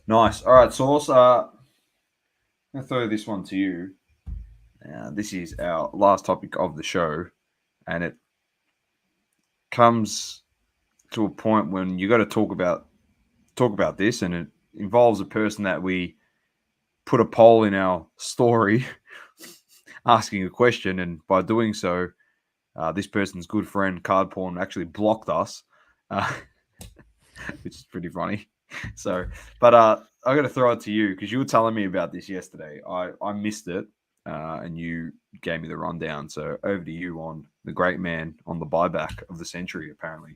Nice. All right, Source. I'm going to throw this one to you. This is our last topic of the show, and it comes to a point when you got to talk about this, and it involves a person that we put a poll in our story asking a question, and by doing so, this person's good friend Card Porn actually blocked us, which is pretty funny. So, but I got to throw it to you because you were telling me about this yesterday. I missed it, and you gave me the rundown. So over to you on the great man on the buyback of the century, apparently.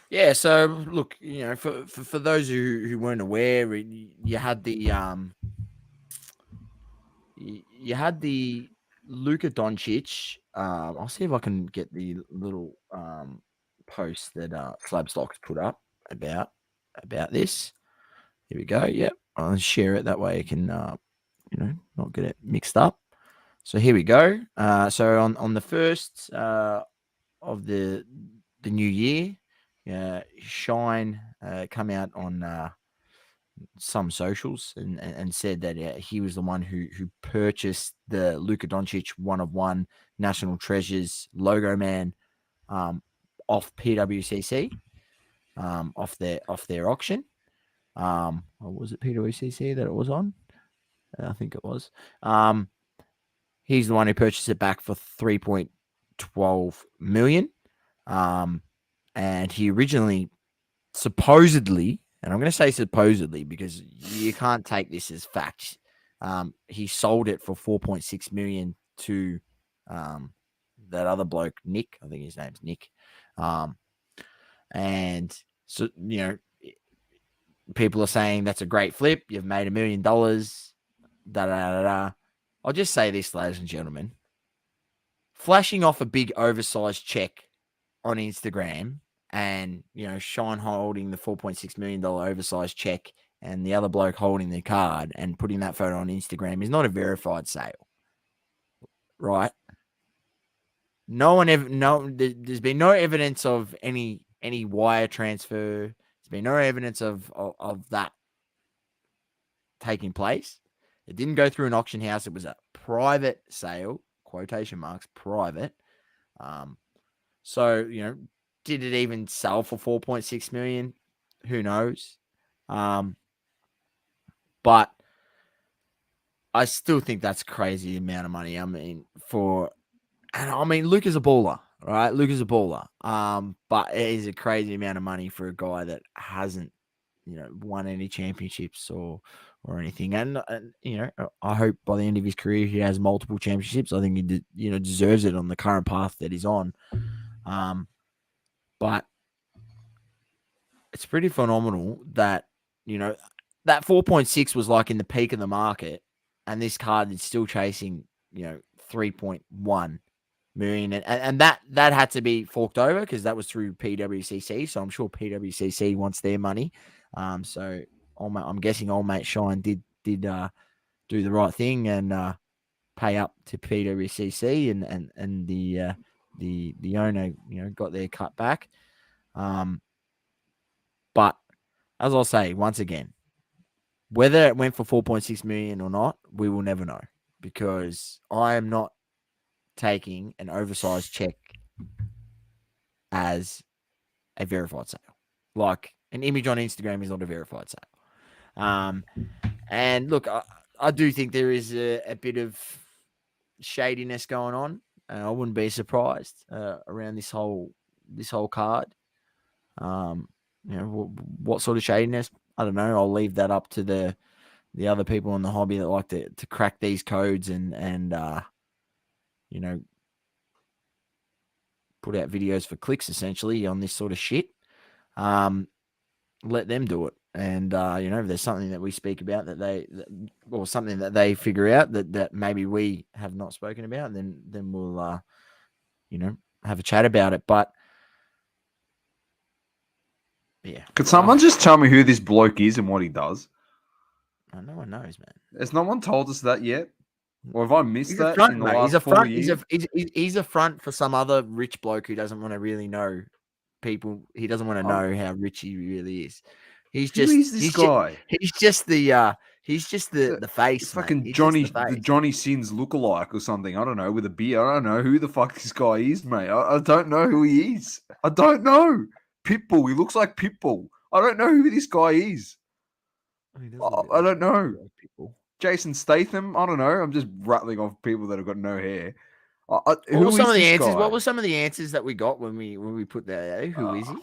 Yeah. So look, for those who weren't aware, you had the Luka Doncic. I'll see if I can get the little post that Slabstock's put up about this. Here we go. Yep, I'll share it that way. I can not get it mixed up. So here we go. So on the first of the new year, Shyne come out on some socials and said that he was the one who purchased the Luka Doncic 1-of-1 National Treasures logo man off PWCC, off their auction. Or was it PWCC that it was on? I think it was. He's the one who purchased it back for $3.12 million. And he originally supposedly, and I'm going to say supposedly because you can't take this as fact, he sold it for $4.6 million to that other bloke, Nick. I think his name's Nick. And so, people are saying that's a great flip. You've made $1 million. I'll just say this, ladies and gentlemen. Flashing off a big oversized check on Instagram and, Shyne holding the $4.6 million oversized check and the other bloke holding the card and putting that photo on Instagram is not a verified sale. Right? There's been no evidence of any wire transfer. There's been no evidence of that taking place. It didn't go through an auction house. It was a private sale, quotation marks, private. So, did it even sell for $4.6 million? Who knows? But I still think that's a crazy amount of money. I mean, Luke is a baller, right? Luke is a baller. But it is a crazy amount of money for a guy that hasn't, won any championships or anything. And I hope by the end of his career he has multiple championships. I think he deserves it on the current path that he's on. But it's pretty phenomenal that that 4.6 was like in the peak of the market, and this card is still chasing 3.1 million, and that had to be forked over because that was through PWCC. So I'm sure PWCC wants their money. So I'm guessing old mate Shyne did do the right thing and pay up to PWCC, and the owner got their cut back. But as I'll say once again, whether it went for 4.6 million or not, we will never know because I am not taking an oversized check as a verified sale. Like an image on Instagram is not a verified sale. And look, I do think there is a bit of shadiness going on. I wouldn't be surprised around this whole card. What sort of shadiness? I don't know. I'll leave that up to the other people in the hobby that like to crack these codes and put out videos for clicks essentially on this sort of shit. Let them do it. And if there's something that we speak about or something that they figure out that maybe we have not spoken about, then we'll have a chat about it. But yeah, Could someone just tell me who this bloke is and what he does? no one knows, man. Has no one told us that yet? Or have I missed He's a that front, in the mate. last 4 years? He's a front for some other rich bloke who doesn't want to really know people. He doesn't want to know how rich he really is. Who is this guy? He's just the face, fucking mate. the Johnny Sins lookalike or something. I don't know, with a beard. I don't know who the fuck this guy is, mate. I don't know who he is. I don't know. Pitbull. He looks like Pitbull. I don't know who this guy is. I don't know. Jason Statham. I don't know. I'm just rattling off people that have got no hair. What were some of the answers? What were some of the answers that we got when we put that? Who is he?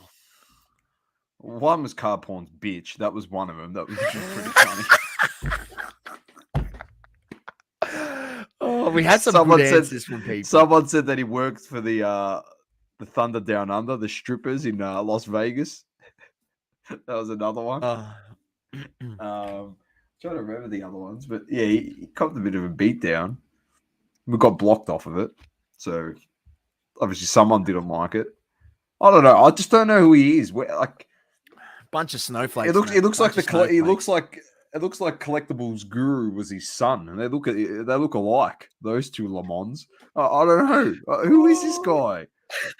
One was Car Porn's bitch. That was one of them. That was pretty funny. We had some good answers from people. Someone said that he worked for the Thunder Down Under, the strippers in Las Vegas. That was another one. Trying to remember the other ones, but yeah, he copped a bit of a beat down. We got blocked off of it, so obviously someone didn't like it. I don't know. I just don't know who he is. Bunch of snowflakes. It looks like Collectibles Guru was his son, and they look alike. Those two Lamons. I don't know. Who is this guy?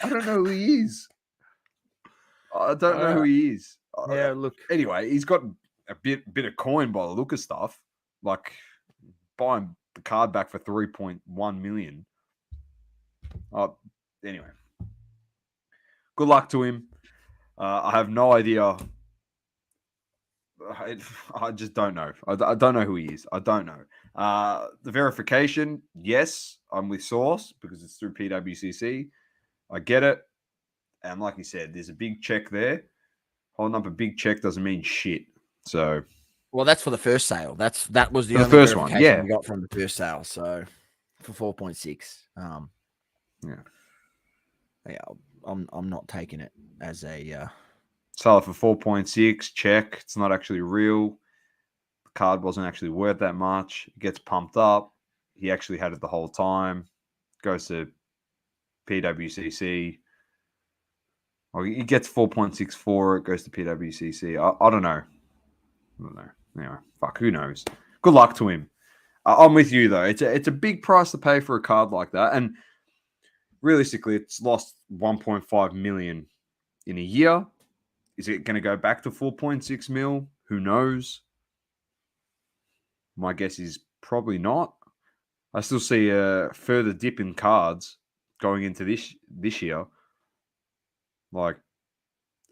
I don't know who he is. I don't know who he is. Yeah, look. Anyway, he's got a bit of coin by the look of stuff. Like buying the card back for 3.1 million. Anyway, good luck to him. I have no idea. I just don't know. I don't know who he is. I don't know. The verification, yes, I'm with Source because it's through PWCC. I get it. And like you said, there's a big check there. Holding up a big check doesn't mean shit. So, well, that's for the first sale. That was the only first one. Yeah, we got from the first sale. So for 4.6. Yeah, I'm not taking it as a sell it for 4.6. Check. It's not actually real. The card wasn't actually worth that much. It gets pumped up. He actually had it the whole time. Goes to PWCC. Or he gets 4.6 for it. Goes to PWCC. I don't know. Anyway, fuck. Who knows? Good luck to him. I'm with you though. It's a big price to pay for a card like that, and realistically, it's lost 1.5 million in a year. Is it going to go back to 4.6 mil? Who knows? My guess is probably not. I still see a further dip in cards going into this year. Like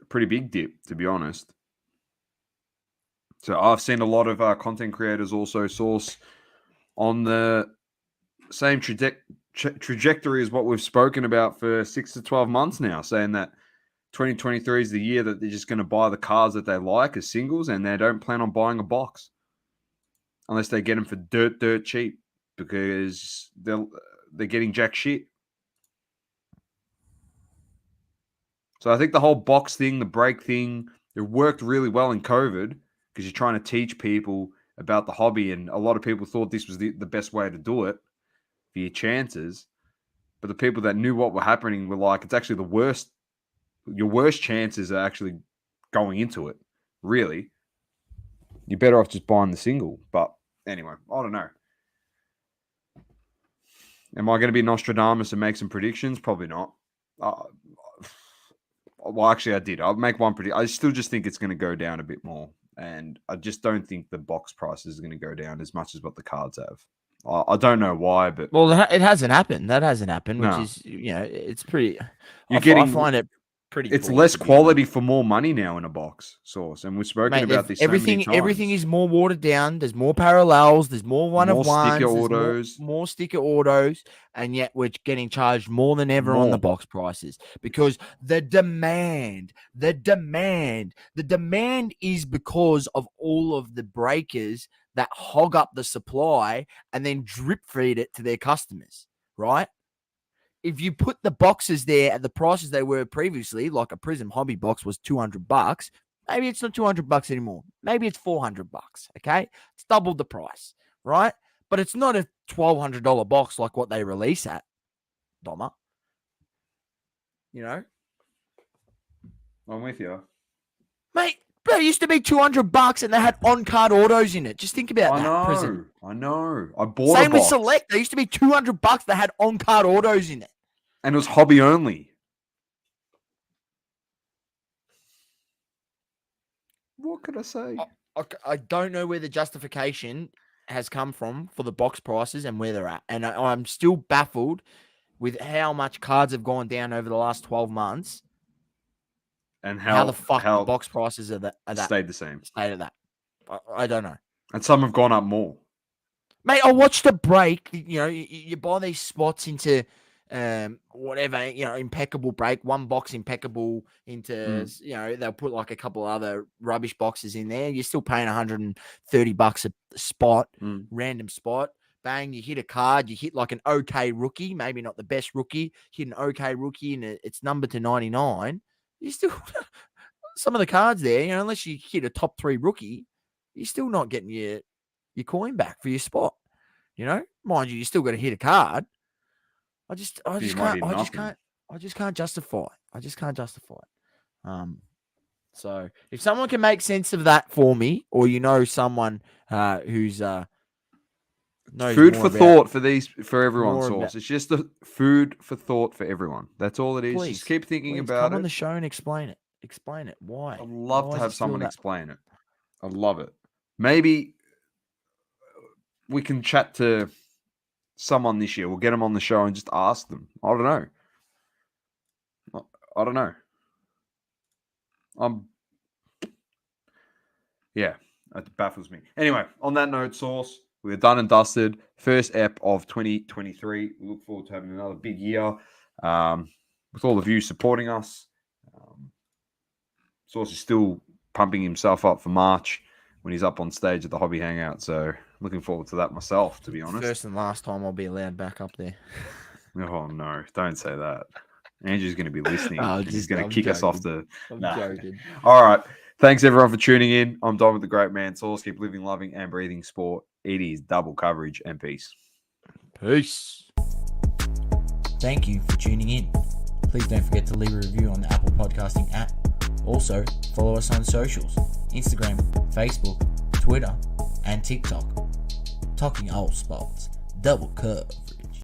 a pretty big dip, to be honest. So I've seen a lot of content creators also source on the same trajectory as what we've spoken about for 6 to 12 months now, saying that 2023 is the year that they're just going to buy the cards that they like as singles, and they don't plan on buying a box unless they get them for dirt cheap because they're getting jack shit. So I think the whole box thing, the break thing, it worked really well in COVID because you're trying to teach people about the hobby, and a lot of people thought this was the best way to do it for your chances. But the people that knew what were happening were like, it's actually the worst. Your worst chances are actually going into it, really. You're better off just buying the single. But anyway, I don't know. Am I going to be Nostradamus and make some predictions? Probably not. Well, actually, I did. I'll make one prediction. I still just think it's going to go down a bit more. And I just don't think the box prices are going to go down as much as what the cards have. I don't know why, but... Well, it hasn't happened. That hasn't happened, which is, it's pretty... I find it pretty... It's less quality for more money now in a box Source. And we've spoken about this so many times. Everything is more watered down. There's more parallels. There's more one-of-ones. More sticker autos. And yet we're getting charged more than ever on the box prices because the demand is because of all of the breakers that hog up the supply and then drip feed it to their customers, right? If you put the boxes there at the prices they were previously, like a Prism hobby box was $200, maybe it's not $200 anymore. Maybe it's $400. Okay, it's doubled the price, right? But it's not a $1,200 box like what they release at, Doma. You know, I'm with you. mate. Bro, it used to be $200 and they had on-card autos in it. Just think about that. Present. I know. I bought Same a with box. Select. They used to be $200 that had on-card autos in it. And it was hobby only. What could I say? I don't know where the justification has come from for the box prices and where they're at. And I'm still baffled with how much cards have gone down over the last 12 months. And how the fuck the box prices are that stayed the same. Stayed at that. I don't know. And some have gone up more. Mate, I watched the break. You know, you buy these spots into whatever, impeccable break, one box impeccable into, they'll put like a couple other rubbish boxes in there. You're still paying $130 a spot, random spot. Bang, you hit a card, you hit like an okay rookie, maybe not the best rookie, hit an okay rookie and it's numbered to 99. You still, some of the cards there, unless you hit a top 3 rookie, you're still not getting your coin back for your spot. Mind you, you still got to hit a card. I just can't justify it. So if someone can make sense of that for me, or someone who's food for thought for everyone, Source. It's just the food for thought for everyone. That's all it is. Just keep thinking about it. Come on the show and explain it. Explain it. Why? I'd love to have someone explain it. I love it. Maybe we can chat to someone this year. We'll get them on the show and just ask them. I don't know. Yeah, it baffles me. Anyway, on that note, Source, we're done and dusted. First ep of 2023. We look forward to having another big year with all of you supporting us. Source is still pumping himself up for March when he's up on stage at the Hobby Hangout. So looking forward to that myself, to be honest. First and last time I'll be allowed back up there. Oh, no. Don't say that. Andrew's going to be listening. He's going to kick joking. us off the... I'm joking. All right. Thanks, everyone, for tuning in. I'm Dom with the Great Man Source. Keep living, loving, and breathing sport. It is double coverage and peace. Peace. Thank you for tuning in. Please don't forget to leave a review on the Apple Podcasting app. Also, follow us on socials, Instagram, Facebook, Twitter, and TikTok. Talking all sports, double curve.